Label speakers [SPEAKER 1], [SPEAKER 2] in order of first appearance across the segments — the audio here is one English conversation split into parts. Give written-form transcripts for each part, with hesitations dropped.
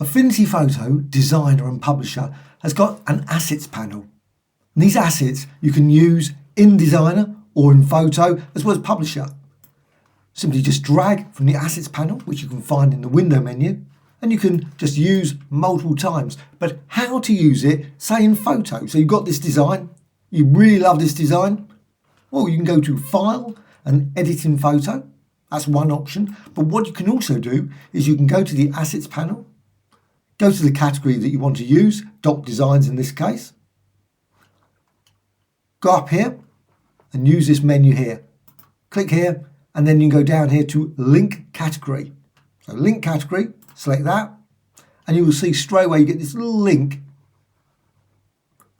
[SPEAKER 1] Affinity Photo, Designer and Publisher has got an assets panel. And these assets you can use in Designer or in Photo as well as Publisher. Simply just drag from the assets panel, which you can find in the window menu, and you can just use multiple times. But how to use it, say in Photo. So you've got this design, you really love this design. Well, you can go to File and Edit in Photo. That's one option. But what you can also do is you can go to the assets panel, go to the category that you want to use, Doc Designs in this case. Go up here and use this menu here. Click here and then you can go down here to Link Category. So Link Category, select that and you will see straight away you get this little link.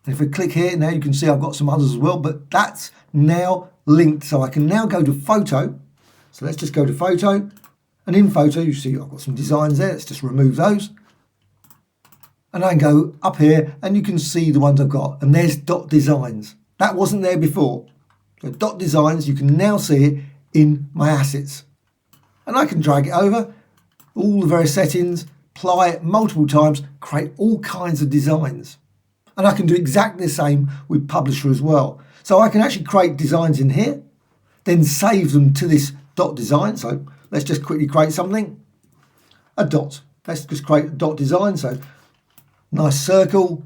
[SPEAKER 1] And if I click here, now you can see I've got some others as well, but that's now linked. So I can now go to Photo. So let's just go to Photo. And in Photo, you see I've got some designs there. Let's just remove those. And I can go up here and you can see the ones I've got. And there's Dot Designs. That wasn't there before. So Dot Designs, you can now see it in my assets. And I can drag it over, all the various settings, apply it multiple times, create all kinds of designs. And I can do exactly the same with Publisher as well. So I can actually create designs in here, then save them to this dot design. So let's just quickly create something. A dot. Let's just create a dot design. So nice circle.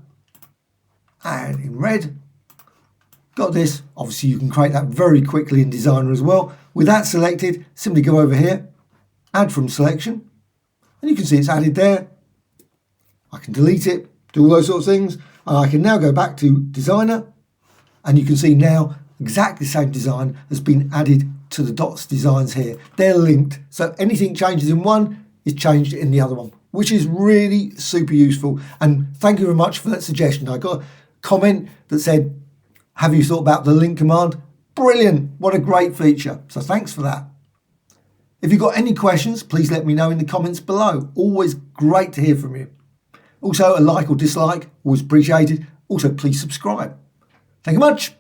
[SPEAKER 1] And in red. Got this. Obviously you can create that very quickly in Designer as well. With that selected, simply go over here, add from selection. And you can see it's added there. I can delete it, do all those sorts of things. And I can now go back to Designer and you can see now exactly the same design has been added to the dots designs here. They're linked. So anything changes in one is changed in the other one, which is really super useful. And thank you very much for that suggestion. I got a comment that said, have you thought about the link command? Brilliant. What a great feature. So thanks for that. If you've got any questions, please let me know in the comments below. Always great to hear from you. Also, a like or dislike, always appreciated. Also, please subscribe. Thank you much.